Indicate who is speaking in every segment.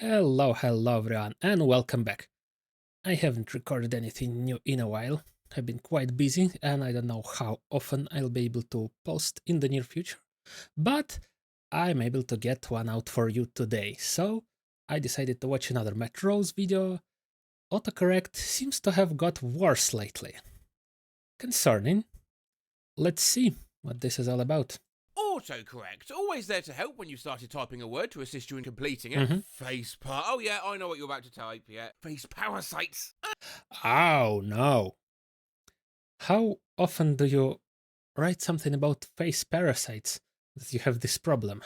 Speaker 1: Hello everyone, and welcome back. I haven't recorded anything new in a while. I've been quite busy, and I don't know how often I'll be able to post in the near future. But I'm able to get one out for you today, so I decided to watch another Matt Rose video. Autocorrect seems to have got worse lately. Concerning. Let's see what this is all about.
Speaker 2: Autocorrect, always there to help when you started typing a word to assist you in completing it. Face part. Oh yeah, I know what you're about to type. Yeah, face parasites.
Speaker 1: Oh no. How often do you write something about face parasites that you have this problem?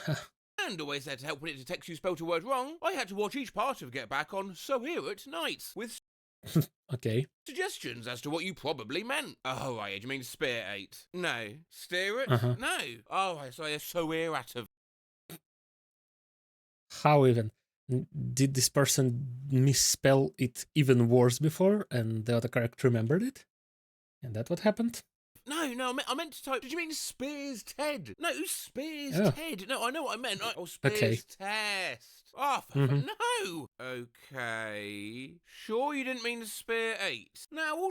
Speaker 2: And always there to help when it detects you spelt a word wrong. I had to watch each part of Get Back on So Here at Night with
Speaker 1: Okay.
Speaker 2: suggestions as to what you probably meant. Oh, right, you mean spear ate? No. Steer it? No. Oh, I say so here at of.
Speaker 1: How even? Did this person misspell it even worse before and the autocorrect remembered it? And that what happened?
Speaker 2: No, I meant to type. Did you mean Spears Ted? No, Spears
Speaker 1: Oh.
Speaker 2: Ted. No, I know what I meant. Oh, Spears
Speaker 1: Okay.
Speaker 2: Test. Oh, no. Okay. Sure you didn't mean Spear 8. Now,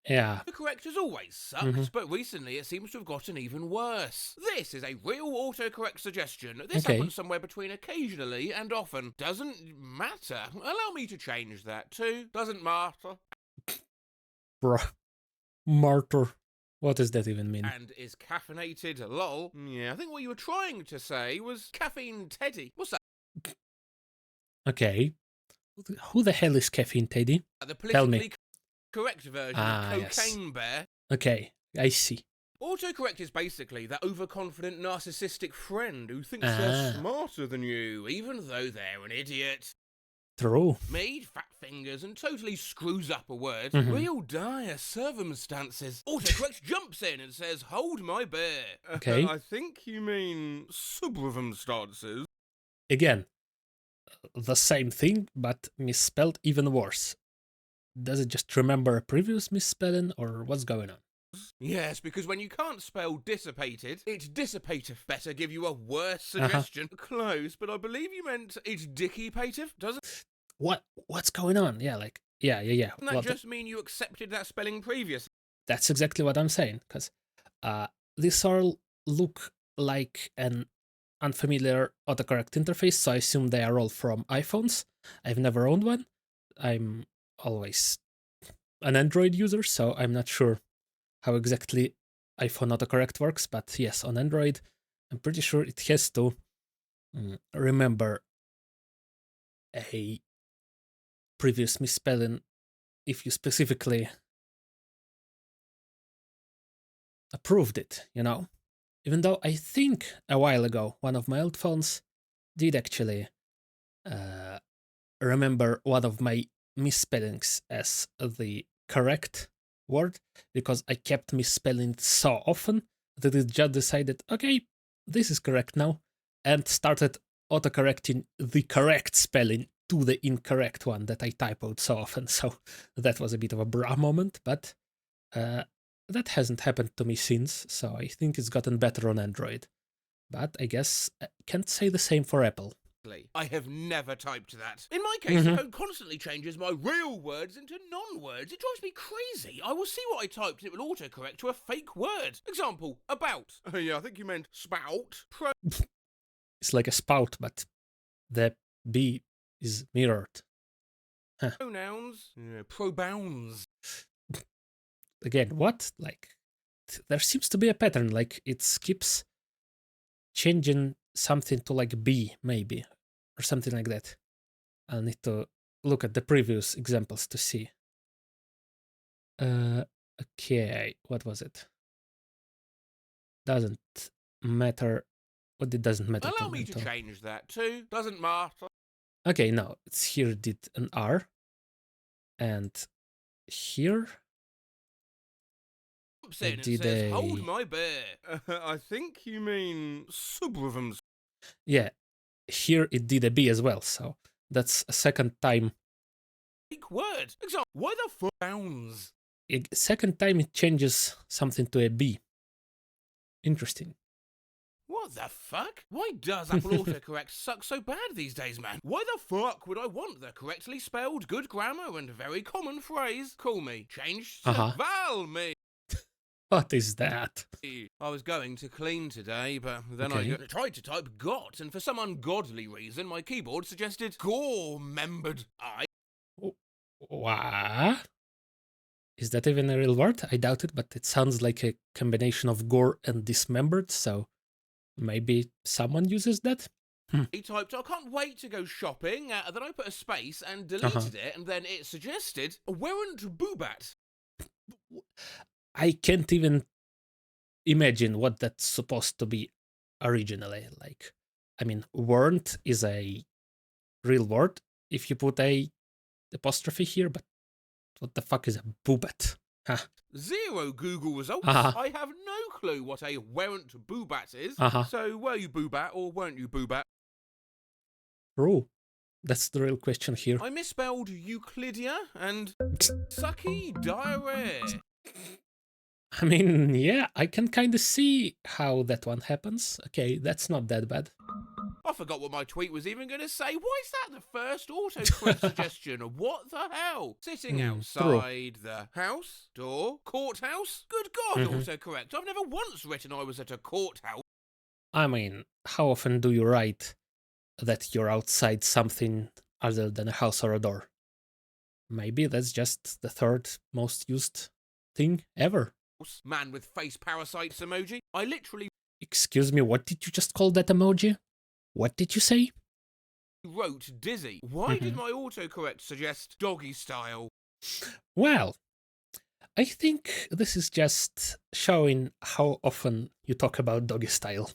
Speaker 1: Yeah.
Speaker 2: autocorrect has always sucked, but recently it seems to have gotten even worse. This is a real autocorrect suggestion. This happens somewhere between occasionally and often. Doesn't matter. Allow me to change that too. Doesn't matter.
Speaker 1: Bruh. Martyr. What does that even mean?
Speaker 2: And is caffeinated, lol. Yeah, I think what you were trying to say was caffeine teddy. What's that?
Speaker 1: Who the hell is Caffeine Teddy?
Speaker 2: The
Speaker 1: Tell me.
Speaker 2: politically correct version of Cocaine Bear.
Speaker 1: Okay, I see.
Speaker 2: Autocorrect is basically that overconfident narcissistic friend who thinks they're smarter than you, even though they're an idiot.
Speaker 1: True.
Speaker 2: Made fat fingers and totally screws up a word. Real dire circumstances. Autocorrect jumps in and says, "Hold my beer."
Speaker 1: Okay.
Speaker 2: I think you mean circumstances.
Speaker 1: Again, the same thing, but misspelled even worse. Does it just remember a previous misspelling, or what's going on?
Speaker 2: Yes, because when you can't spell dissipated, it's dissipative. Better give you a worse suggestion. Close, but I believe you meant it's dickipative, doesn't
Speaker 1: What's going on? Yeah, like, yeah.
Speaker 2: that just mean you accepted that spelling previously?
Speaker 1: That's exactly what I'm saying, because these all look like an unfamiliar autocorrect interface, so I assume they are all from iPhones. I've never owned one. I'm always an Android user, so I'm not sure how exactly iPhone autocorrect works, but yes, on Android, I'm pretty sure it has to remember a previous misspelling if you specifically approved it, you know? Even though I think a while ago, one of my old phones did actually remember one of my misspellings as the correct word, because I kept misspelling it so often that it just decided, okay, this is correct now, and started autocorrecting the correct spelling to the incorrect one that I typoed so often. So that was a bit of a bra moment, but that hasn't happened to me since, so I think it's gotten better on Android. But I guess I can't say the same for Apple.
Speaker 2: I have never typed that. In my case, the code constantly changes my real words into non-words. It drives me crazy. I will see what I typed and it will autocorrect to a fake word. Example, about. Yeah, I think you meant spout.
Speaker 1: It's like a spout, but the B is mirrored.
Speaker 2: Pronouns. Probounds.
Speaker 1: Again, what? Like, there seems to be a pattern, like it keeps changing something to like B, maybe, or something like that. I'll need to look at the previous examples to see. Okay, what was it? Doesn't matter. What it doesn't matter.
Speaker 2: Allow me to change that too. Doesn't matter.
Speaker 1: Okay, no, it's here did an R. And here
Speaker 2: it
Speaker 1: did
Speaker 2: says, "Hold my beer." I think you mean subrovums.
Speaker 1: Yeah, here it did a B as well, so that's a second time.
Speaker 2: Fake word. Example, why the fuck bounds?
Speaker 1: Second time it changes something to a B. Interesting.
Speaker 2: What What the fuck? Why does Apple autocorrect suck so bad these days, man? Why the fuck would I want the correctly spelled, good grammar, and very common phrase, call me, changed to Val me?
Speaker 1: What is that?
Speaker 2: I was going to clean today, but then I tried to type got, and for some ungodly reason, my keyboard suggested gore-membered.
Speaker 1: What? Is that even a real word? I doubt it, but it sounds like a combination of gore and dismembered, so maybe someone uses that?
Speaker 2: He typed, I can't wait to go shopping, then I put a space and deleted it, and then it suggested, weren't boobat.
Speaker 1: I can't even imagine what that's supposed to be originally. Like, I mean, weren't is a real word if you put a apostrophe here, but what the fuck is a boobat? Huh.
Speaker 2: Zero Google results. I have no clue what a weren't boobat is. So were you boobat or weren't you boobat?
Speaker 1: True. That's the real question here.
Speaker 2: I misspelled Euclidia and sucky diarrhea.
Speaker 1: I mean, yeah, I can kind of see how that one happens. Okay, that's not that bad.
Speaker 2: I forgot what my tweet was even going to say. Why is that the first autocorrect suggestion? What the hell? Sitting outside the house, door, courthouse? Good God, autocorrect. I've never once written I was at a courthouse.
Speaker 1: I mean, how often do you write that you're outside something other than a house or a door? Maybe that's just the third most used thing ever.
Speaker 2: Man with face parasites emoji. I literally...
Speaker 1: Excuse me, what did you just call that emoji? What did you say?
Speaker 2: Wrote dizzy. Why did my autocorrect suggest doggy style?
Speaker 1: Well, I think this is just showing how often you talk about doggy style.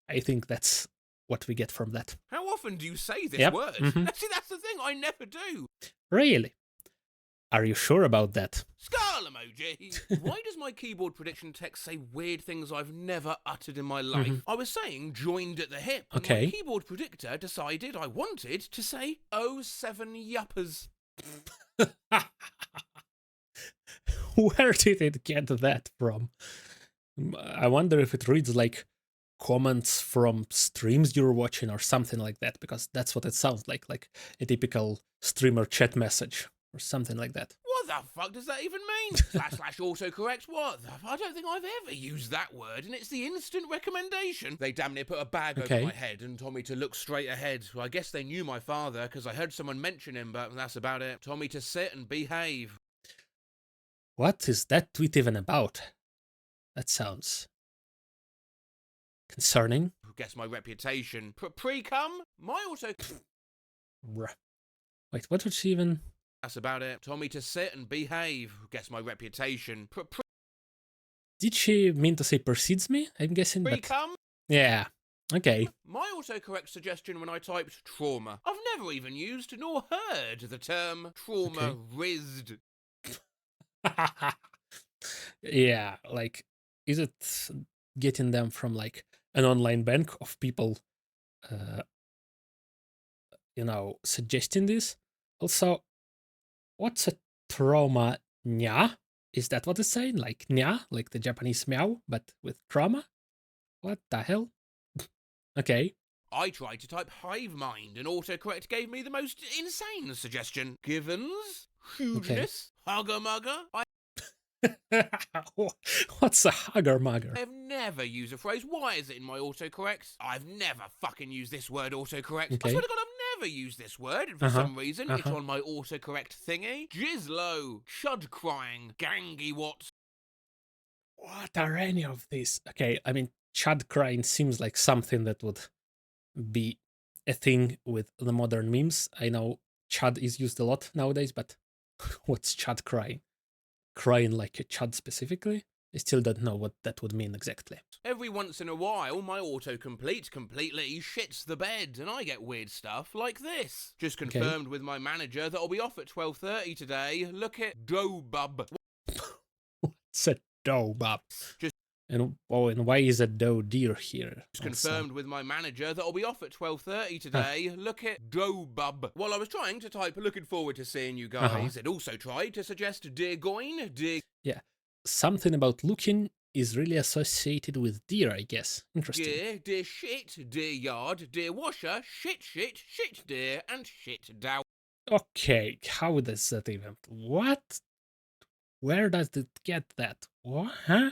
Speaker 1: I think that's what we get from that.
Speaker 2: How often do you say this word? See, that's the thing, I never do.
Speaker 1: Really? Are you sure about that?
Speaker 2: SKULLEMOJI! Why does my keyboard prediction text say weird things I've never uttered in my life? I was saying joined at the hip, and my keyboard predictor decided I wanted to say 07 yuppers.
Speaker 1: Where did it get that from? I wonder if it reads like comments from streams you're watching or something like that, because that's what it sounds like a typical streamer chat message or something like that.
Speaker 2: What the fuck does that even mean? / autocorrect, what the I don't think I've ever used that word, and it's the instant recommendation. They damn near put a bag over my head and told me to look straight ahead. Well, I guess they knew my father, because I heard someone mention him, but that's about it. Told me to sit and behave.
Speaker 1: What is that tweet even about? That sounds concerning.
Speaker 2: Guess my reputation. Pre-cum? My auto...
Speaker 1: Wait, what would she even...
Speaker 2: That's about it. Told me to sit and behave. Guess my reputation.
Speaker 1: Did she mean to say precedes me? I'm guessing, but...
Speaker 2: Pre-cum?
Speaker 1: Yeah, okay.
Speaker 2: My autocorrect suggestion when I typed trauma. I've never even used nor heard the term trauma-rizzed.
Speaker 1: Yeah, like, is it getting them from, like, an online bank of people, suggesting this? Also, what's a trauma nya? Is that what it's saying? Like nya, like the Japanese meow, but with trauma? What the hell? Okay.
Speaker 2: I tried to type hive mind, and autocorrect gave me the most insane suggestion. Givens? Hugeness? Hugger mugger?
Speaker 1: What's a hugger mugger?
Speaker 2: I have never used a phrase. Why is it in my autocorrect? I've never fucking used this word autocorrect. I swear to God, I've never used this word, and for some reason, it's on my autocorrect thingy. Jizzlo, chud crying, gangy what?
Speaker 1: What are any of these? Okay, I mean, chud crying seems like something that would be a thing with the modern memes. I know chud is used a lot nowadays, but what's chud crying? Crying like a chud specifically? I still don't know what that would mean exactly.
Speaker 2: Every once in a while, my autocomplete completely shits the bed, and I get weird stuff like this. Just confirmed with my manager that I'll be off at 12:30 today. Look at Dobub.
Speaker 1: What's a Dobub? And why is a doe deer here?
Speaker 2: Just confirmed with my manager that I'll be off at 12:30 today. Look at Dobub. While I was trying to type looking forward to seeing you guys, it also tried to suggest dear Goin, dear...
Speaker 1: Yeah, something about looking is really associated with deer, I guess. Interesting.
Speaker 2: Deer, deer shit, deer yard, deer washer, shit shit, shit deer, and shit dow.
Speaker 1: Okay, how does that even... What? Where does it get that? What? Huh?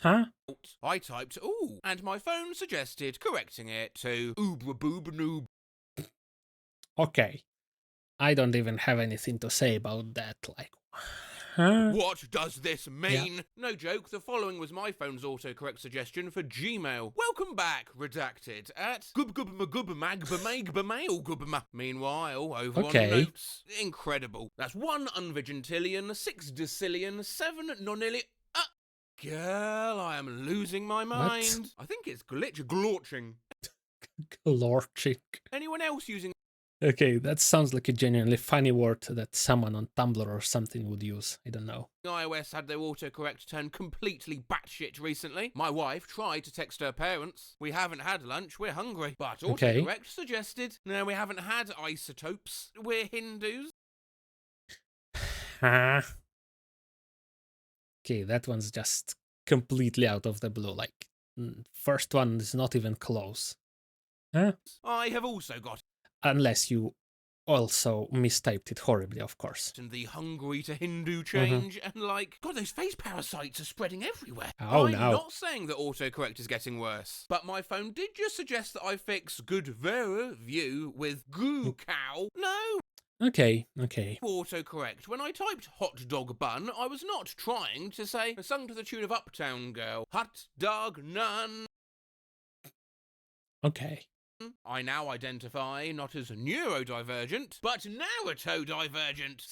Speaker 1: Huh?
Speaker 2: I typed ooh, and my phone suggested correcting it to oob boob noob.
Speaker 1: Okay. I don't even have anything to say about that. Like, huh?
Speaker 2: What does this mean?
Speaker 1: Yeah.
Speaker 2: No joke, the following was my phone's autocorrect suggestion for Gmail. Welcome back, redacted, at gub Meanwhile, over on notes, incredible. That's 1 unvigintillion, 6 decillion, 7 nonillion... Girl, I am losing my mind. What? I think it's glorching.
Speaker 1: Glorching.
Speaker 2: Anyone else using...
Speaker 1: Okay, that sounds like a genuinely funny word that someone on Tumblr or something would use. I don't know.
Speaker 2: iOS had their autocorrect turn completely batshit recently. My wife tried to text her parents. We haven't had lunch, we're hungry. But autocorrect suggested, no, we haven't had isotopes. We're Hindus.
Speaker 1: Huh? Okay, that one's just completely out of the blue. Like, first one is not even close. Huh?
Speaker 2: I have also got...
Speaker 1: Unless you also mistyped it horribly, of course.
Speaker 2: And the hungry to Hindu change, and like, God, those face parasites are spreading everywhere.
Speaker 1: Oh,
Speaker 2: I'm
Speaker 1: no.
Speaker 2: not saying that autocorrect is getting worse, but my phone did just suggest that I fix good view with goo cow. No.
Speaker 1: Okay.
Speaker 2: Autocorrect. When I typed hot dog bun, I was not trying to say, sung to the tune of Uptown Girl, hot dog none.
Speaker 1: Okay.
Speaker 2: I now identify not as neurodivergent, but narratodivergent.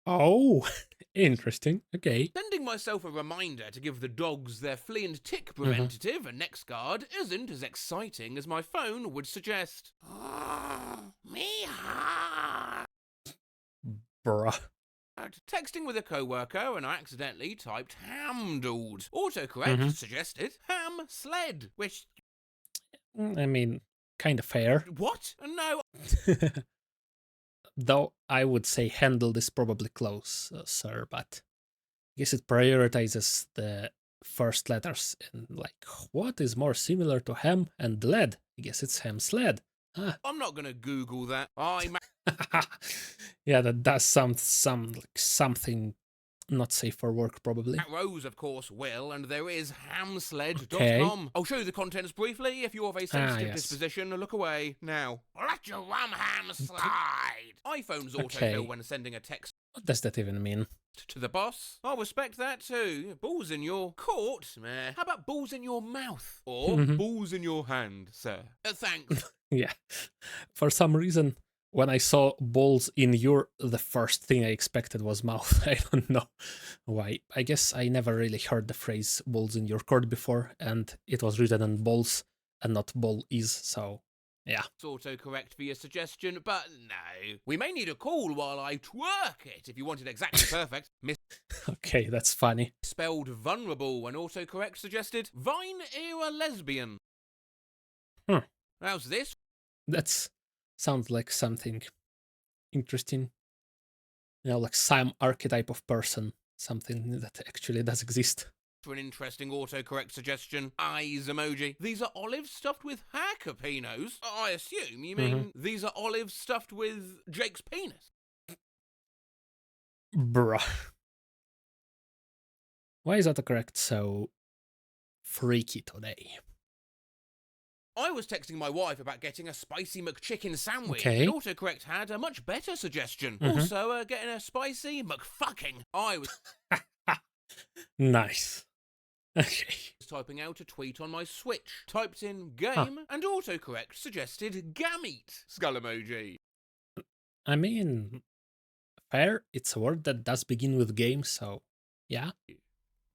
Speaker 1: Oh, interesting. Okay.
Speaker 2: Sending myself a reminder to give the dogs their flea and tick preventative and next guard isn't as exciting as my phone would suggest.
Speaker 1: Bruh.
Speaker 2: Texting with a coworker and I accidentally typed hamdled. Autocorrect suggested ham sled, which...
Speaker 1: I mean, kind of fair.
Speaker 2: What? No.
Speaker 1: Though I would say handled is probably close, sir, but I guess it prioritizes the first letters. And like, what is more similar to ham and lead? I guess it's ham sled. Huh.
Speaker 2: I'm not gonna Google that.
Speaker 1: Yeah, that does sound like something not safe for work, probably.
Speaker 2: Rose, of course, will, and there is hamsled.com.
Speaker 1: Okay.
Speaker 2: I'll show you the contents briefly. If you're of a sensitive disposition, look away now. Let your rum ham slide. iPhone's autofill when sending a text.
Speaker 1: What does that even mean?
Speaker 2: To the boss. I'll respect that too. Balls in your court, meh. How about balls in your mouth? Or balls in your hand, sir? Thanks.
Speaker 1: Yeah. For some reason, when I saw balls in your, the first thing I expected was mouth. I don't know why. I guess I never really heard the phrase balls in your court before, and it was written in balls and not ball is, so yeah.
Speaker 2: It's autocorrect for your suggestion, but no. We may need a call while I twerk it if you want it exactly perfect.
Speaker 1: Okay, that's funny.
Speaker 2: Spelled vulnerable when autocorrect suggested Vine era lesbian. How's this?
Speaker 1: That's sounds like something interesting. You know, like some archetype of person, something that actually does exist.
Speaker 2: For an interesting autocorrect suggestion, eyes emoji. These are olives stuffed with hackapinos. I assume you mean these are olives stuffed with Jake's penis.
Speaker 1: Bruh. Why is autocorrect so freaky today?
Speaker 2: I was texting my wife about getting a spicy McChicken sandwich.
Speaker 1: Okay.
Speaker 2: And autocorrect had a much better suggestion. Also, getting a spicy McFucking. I was...
Speaker 1: Nice. Okay.
Speaker 2: Typing out a tweet on my Switch. Typed in game and autocorrect suggested gamete. Skull emoji.
Speaker 1: I mean, fair. It's a word that does begin with game, so yeah.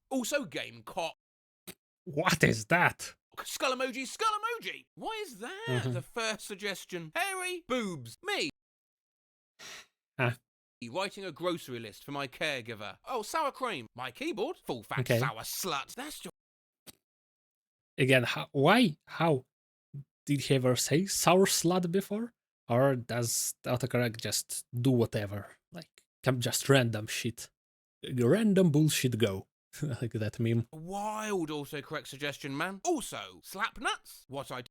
Speaker 2: Also game cop.
Speaker 1: What is that?
Speaker 2: Skull emoji, skull emoji! Why is that the first suggestion? Hairy boobs, me! Writing a grocery list for my caregiver. Oh, sour cream. My keyboard, full fat sour slut. That's just...
Speaker 1: Again, why? How? Did he ever say sour slut before? Or does autocorrect just do whatever? Like, just random shit. Random bullshit go. Like that meme.
Speaker 2: Wild autocorrect suggestion, man. Also, slap nuts. What I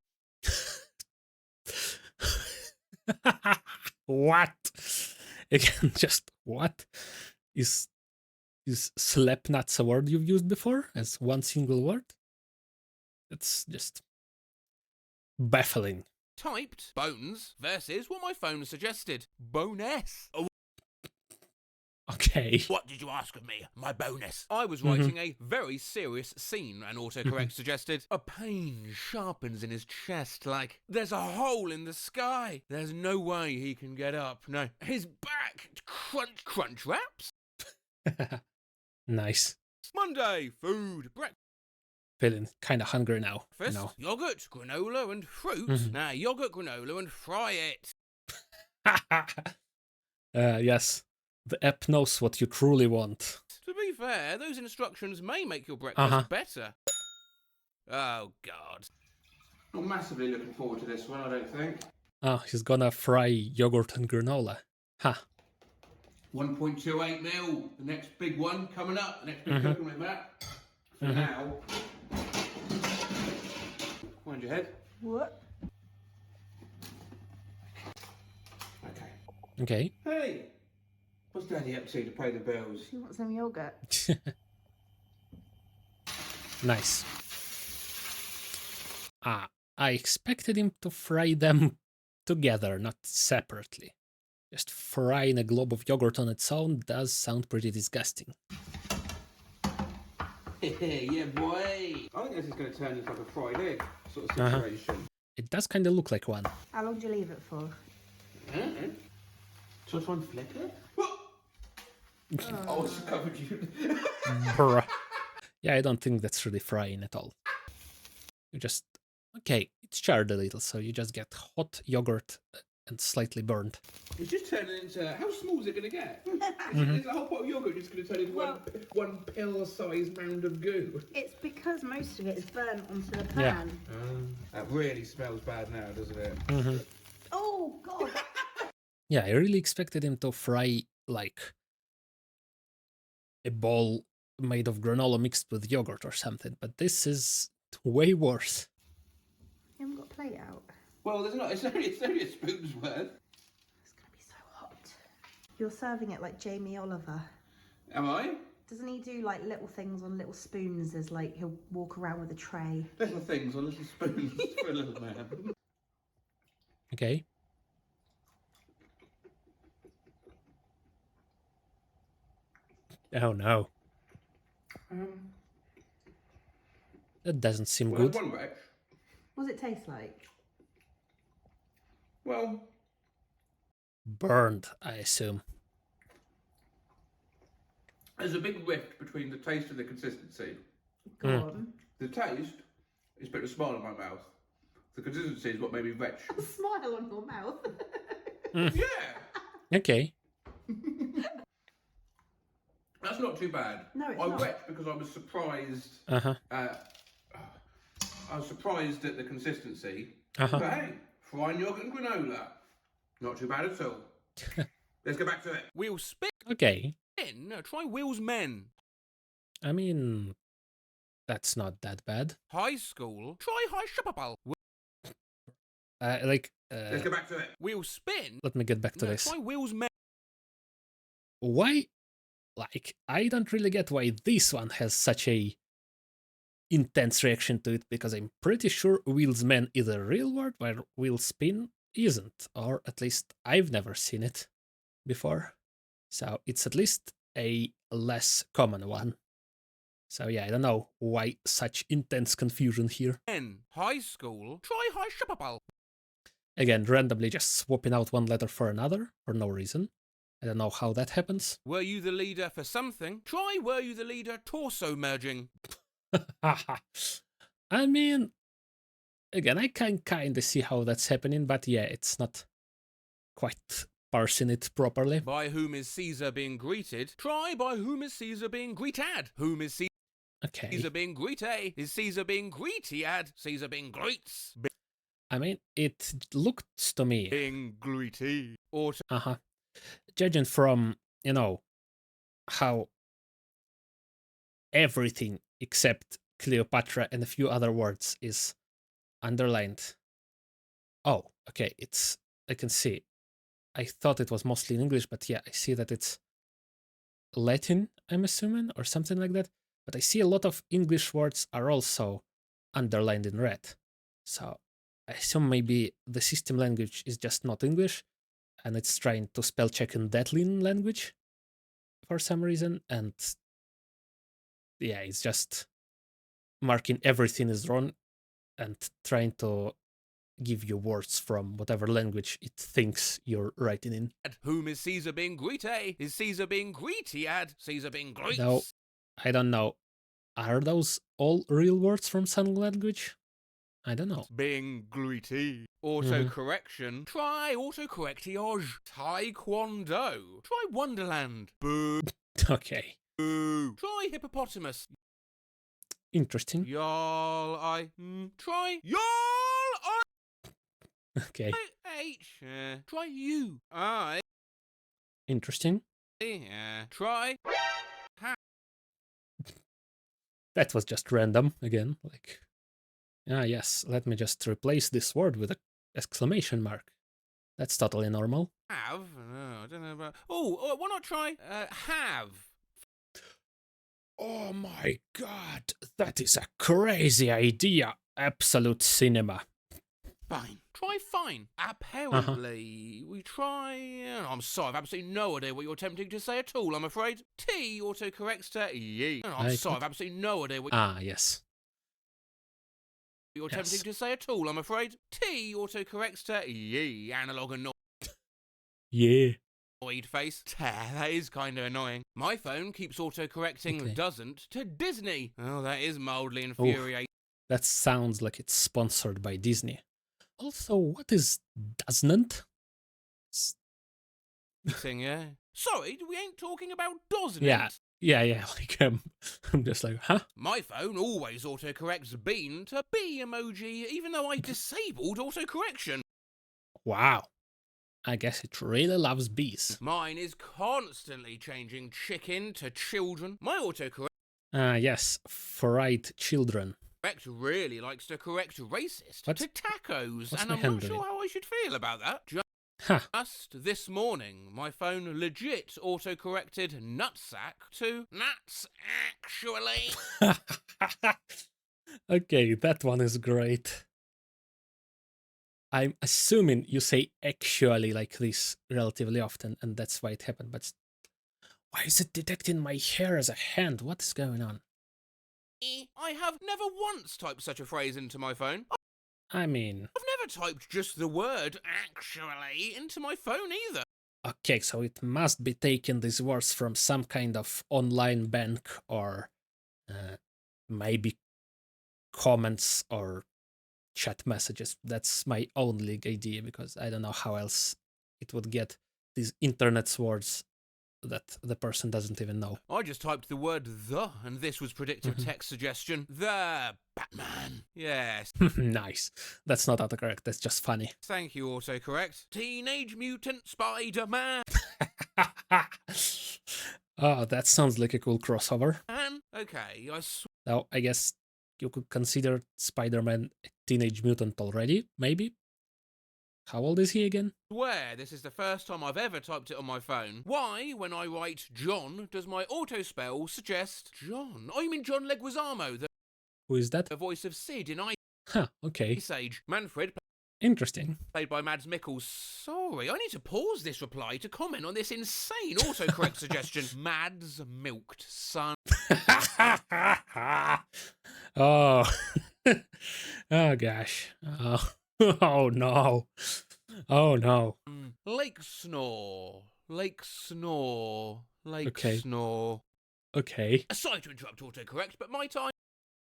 Speaker 1: What? Again, just what? Is slap nuts a word you've used before as one single word? It's just baffling.
Speaker 2: typed bones versus what my phone suggested. Bonus. Oh,
Speaker 1: Okay.
Speaker 2: what did you ask of me? My bonus. I was writing a very serious scene, and autocorrect suggested a pain sharpens in his chest like there's a hole in the sky. There's no way he can get up. No. His back. Crunch, crunch wraps.
Speaker 1: Nice.
Speaker 2: Monday. Food. Breakfast.
Speaker 1: Feeling kind of hungry now. No.
Speaker 2: Yogurt, granola, and fruit. Now, yogurt, granola, and fry it.
Speaker 1: Yes. The app knows what you truly want.
Speaker 2: To be fair, those instructions may make your breakfast better. Oh, God. I'm massively looking forward to this one, I don't think.
Speaker 1: Oh, he's gonna fry yogurt and granola. Ha.
Speaker 2: 1.28 mil. The next big one coming up. The next big cooking with that. For now. Mind your head.
Speaker 3: What?
Speaker 2: Okay.
Speaker 1: Okay.
Speaker 2: Hey! What's Daddy up to pay the bills?
Speaker 3: She wants some yogurt.
Speaker 1: Nice. I expected him to fry them together, not separately. Just frying a glob of yogurt on its own does sound pretty disgusting.
Speaker 2: Yeah, boy! I think this is going to turn into like a fried egg sort of situation.
Speaker 1: It does kind of look like one.
Speaker 3: How long do you leave it for?
Speaker 2: Should I try and flip it? Oh, it's covered you.
Speaker 1: Bruh. Yeah, I don't think that's really frying at all. You just... Okay, it's charred a little, so you just get hot yogurt and slightly burned.
Speaker 2: It's just turning into... How small is it going to get? Is the whole pot of yogurt just going to turn into one pill-sized mound of goo?
Speaker 3: It's because most of it is burnt onto the pan.
Speaker 2: That really smells bad now, doesn't it?
Speaker 3: Oh, God!
Speaker 1: Yeah, I really expected him to fry, like, a ball made of granola mixed with yogurt or something, but this is way worse.
Speaker 3: You haven't got a plate out.
Speaker 2: Well, there's not. It's only a spoon's worth.
Speaker 3: It's going to be so hot. You're serving it like Jamie Oliver.
Speaker 2: Am I?
Speaker 3: Doesn't he do like little things on little spoons as like he'll walk around with a tray?
Speaker 2: Little things on little spoons for a little man.
Speaker 1: Okay. Oh no. That doesn't seem good.
Speaker 2: One wretch.
Speaker 3: What does it taste like?
Speaker 2: Well,
Speaker 1: Burned, I assume.
Speaker 2: there's a big rift between the taste and the consistency.
Speaker 3: Go on.
Speaker 2: The taste is putting a smile on my mouth. The consistency is what made me retch.
Speaker 3: A smile on your mouth.
Speaker 2: Yeah!
Speaker 1: Okay.
Speaker 2: That's not too bad.
Speaker 3: No, it's
Speaker 2: I
Speaker 3: not.
Speaker 2: retched because I was surprised. I was surprised at the consistency. But hey, frying yogurt and granola. Not too bad at all. Let's get back to it. We'll spin.
Speaker 1: Okay.
Speaker 2: Try Will's Men.
Speaker 1: I mean, that's not that bad.
Speaker 2: High school. Try High Shopapal.
Speaker 1: Let's
Speaker 2: get back to it. We'll spin.
Speaker 1: Let me get back to this.
Speaker 2: Try Will's Men.
Speaker 1: Why? Like, I don't really get why this one has such a intense reaction to it, because I'm pretty sure Will's Men is a real word where Will Spin isn't, or at least I've never seen it before. So it's at least a less common one. So yeah, I don't know why such intense confusion here.
Speaker 2: High school. Try High Shopapal.
Speaker 1: Again, randomly just swapping out one letter for another for no reason. I don't know how that happens.
Speaker 2: Were you the leader for something? Try Were you the leader torso merging.
Speaker 1: I mean, again, I can kind of see how that's happening, but yeah, it's not quite parsing it properly.
Speaker 2: By whom is Caesar being greeted? Try By whom is Caesar being greeted? Whom is Caesar being greeted? Is Caesar being greeted? Caesar being greets.
Speaker 1: I mean, it looked to me...
Speaker 2: Being greety.
Speaker 1: Judging from, you know, how everything except Cleopatra and a few other words is underlined. Oh, okay, I can see. I thought it was mostly in English, but yeah, I see that it's Latin, I'm assuming, or something like that. But I see a lot of English words are also underlined in red. So I assume maybe the system language is just not English, and it's trying to spell check in that language for some reason. And yeah, it's just marking everything is wrong and trying to give you words from whatever language it thinks you're writing in.
Speaker 2: At whom is Caesar being greedy? Is Caesar being greedy? Ad Caesar being great?
Speaker 1: Though, I don't know. Are those all real words from some language? I don't know.
Speaker 2: Being greedy. Autocorrection. Try autocorrectiage. Taekwondo. Try Wonderland. Boo.
Speaker 1: Okay.
Speaker 2: Boo. Try hippopotamus.
Speaker 1: Interesting.
Speaker 2: Y'all, try y'all,
Speaker 1: Okay.
Speaker 2: H. Try you. I.
Speaker 1: Interesting.
Speaker 2: Try.
Speaker 1: That was just random again. Like, yes, let me just replace this word with an exclamation mark. That's totally normal.
Speaker 2: Have? I don't know about. Oh, why not try have?
Speaker 1: Oh my god, that is a crazy idea. Absolute cinema.
Speaker 2: Fine. Try fine. Apparently, we try. I'm sorry, I've absolutely no idea what you're attempting to say at all, I'm afraid. T autocorrects to ye. I'm sorry, I've absolutely no idea what.
Speaker 1: Yes.
Speaker 2: You're attempting to say at all, I'm afraid. T autocorrects to ye. Analog and
Speaker 1: Yeah.
Speaker 2: annoyed face. That is kind of annoying. My phone keeps autocorrecting doesn't to Disney. Oh, that is mildly infuriating.
Speaker 1: That sounds like it's sponsored by Disney. Also, what is doesn't?
Speaker 2: Yeah. Sorry, we ain't talking about doesn't.
Speaker 1: Yeah. Like I'm just like, huh?
Speaker 2: My phone always autocorrects bean to bee emoji, even though I disabled autocorrection.
Speaker 1: Wow. I guess it really loves bees.
Speaker 2: Mine is constantly changing chicken to children. My autocorrect.
Speaker 1: Yes, fried children.
Speaker 2: Really likes to correct racist
Speaker 1: What?
Speaker 2: to tacos,
Speaker 1: What's
Speaker 2: and
Speaker 1: my
Speaker 2: I'm
Speaker 1: hand
Speaker 2: not sure
Speaker 1: doing?
Speaker 2: how I should feel about that.
Speaker 1: Huh.
Speaker 2: Just this morning, my phone legit autocorrected nutsack to nuts, actually.
Speaker 1: Okay, that one is great. I'm assuming you say actually like this relatively often, and that's why it happened, but why is it detecting my hair as a hand? What is going on?
Speaker 2: I have never once typed such a phrase into my phone.
Speaker 1: I mean...
Speaker 2: I've never typed just the word actually into my phone either.
Speaker 1: Okay, so it must be taking these words from some kind of online bank or maybe comments or chat messages. That's my only idea, because I don't know how else it would get these internet words that the person doesn't even know.
Speaker 2: I just typed the word the, and this was predictive text suggestion. The Batman. Yes.
Speaker 1: Nice. That's not autocorrect, that's just funny.
Speaker 2: Thank you, autocorrect. Teenage Mutant Spider-Man.
Speaker 1: Oh, that sounds like a cool crossover.
Speaker 2: Okay,
Speaker 1: Now, I guess you could consider Spider-Man a teenage mutant already, maybe? How old is he again?
Speaker 2: swear this is the first time I've ever typed it on my phone. Why, when I write John, does my autospell suggest John? Oh, you mean John Leguizamo,
Speaker 1: Who is that?
Speaker 2: the voice of Sid in
Speaker 1: Okay.
Speaker 2: Ice Age. Manfred,
Speaker 1: Interesting.
Speaker 2: played by Mads Mikkelsen. Sorry, I need to pause this reply to comment on this insane autocorrect suggestion. Mads milked son.
Speaker 1: Oh. Oh, gosh. Oh. Oh, no. Oh, no.
Speaker 2: Lake snore. Lake snore. Lake
Speaker 1: Okay.
Speaker 2: snore.
Speaker 1: Okay.
Speaker 2: Sorry to interrupt autocorrect, but my time.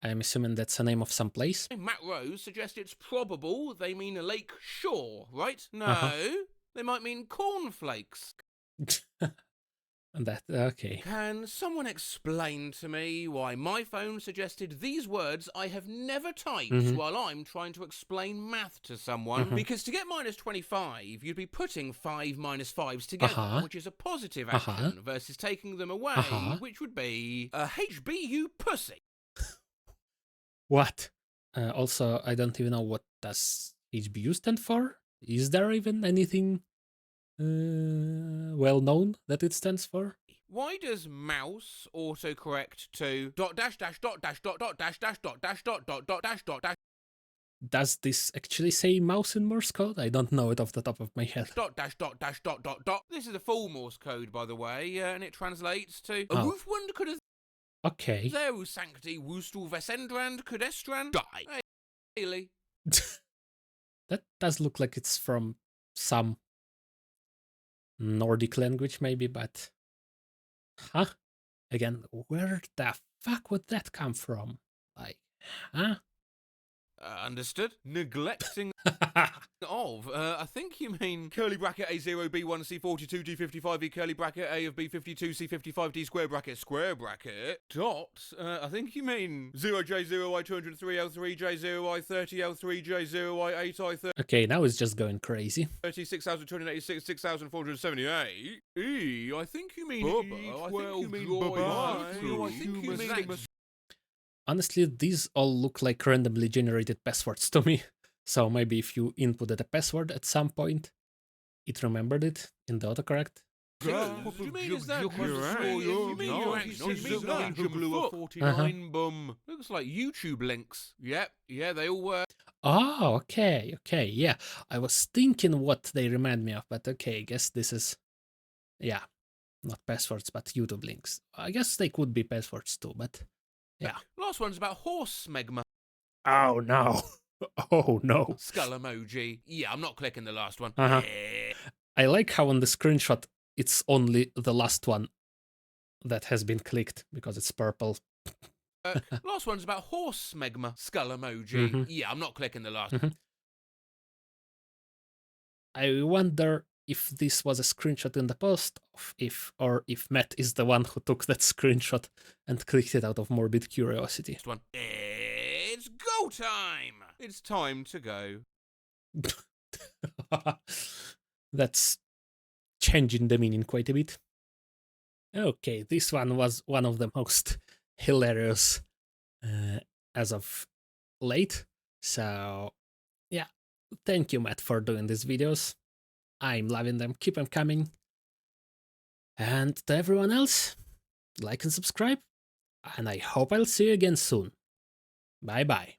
Speaker 1: I'm assuming that's the name of some place.
Speaker 2: Matt Rose suggests it's probable they mean Lake Shore, right? No, they might mean cornflakes.
Speaker 1: Okay.
Speaker 2: Can someone explain to me why my phone suggested these words I have never typed while I'm trying to explain math to someone? Because to get minus 25, you'd be putting 5 minus 5s together, which is a positive action, versus taking them away, which would be a HBU pussy.
Speaker 1: What? Also, I don't even know what does HBU stand for. Is there even anything well known that it stands for?
Speaker 2: Why does mouse autocorrect to dot dash dash dot dash dot dot dash dash dot dash dot dot dot dash dot dash?
Speaker 1: Does this actually say mouse in Morse code? I don't know it off the top of my head.
Speaker 2: Dot dash dot dash dot dot dot. This is a full Morse code, by the way, and it translates to a Wolfwund could have.
Speaker 1: Okay.
Speaker 2: There sancti wustul vesendrand codestrand die. Really?
Speaker 1: That does look like it's from some Nordic language, maybe, but. Huh? Again, where the fuck would that come from? Like, huh?
Speaker 2: Understood. Neglecting of. I think you mean curly bracket A0 B1 C42 D55 E curly bracket A of B52 C55 D square bracket dot. I think you mean 0J0I203 L3 J0I30 L3 J0I8 I30.
Speaker 1: Okay, now it's just going crazy.
Speaker 2: 36,286 6,478 E. I think you mean Bubba. I think you mean Bubba. I think you mean.
Speaker 1: Honestly, these all look like randomly generated passwords to me. So maybe if you inputted a password at some point, it remembered it in the autocorrect.
Speaker 2: What do you mean is that? You mean you're actually 49 bum. Looks like YouTube links. Yep, yeah, they all work.
Speaker 1: Oh, okay, yeah. I was thinking what they remind me of, but okay, I guess this is, yeah, not passwords, but YouTube links. I guess they could be passwords too, but yeah.
Speaker 2: Last one's about horse smegma.
Speaker 1: Oh no. Oh no.
Speaker 2: Skull emoji. Yeah, I'm not clicking the last one.
Speaker 1: I like how on the screenshot it's only the last one that has been clicked because it's purple.
Speaker 2: Last one's about horse smegma. Skull emoji. Yeah, I'm not clicking the last.
Speaker 1: I wonder if this was a screenshot in the post, or if Matt is the one who took that screenshot and clicked it out of morbid curiosity.
Speaker 2: Next one. It's go time. It's time to go.
Speaker 1: That's changing the meaning quite a bit. Okay, this one was one of the most hilarious as of late. So, yeah, thank you, Matt, for doing these videos. I'm loving them. Keep them coming. And to everyone else, like and subscribe. And I hope I'll see you again soon. Bye-bye.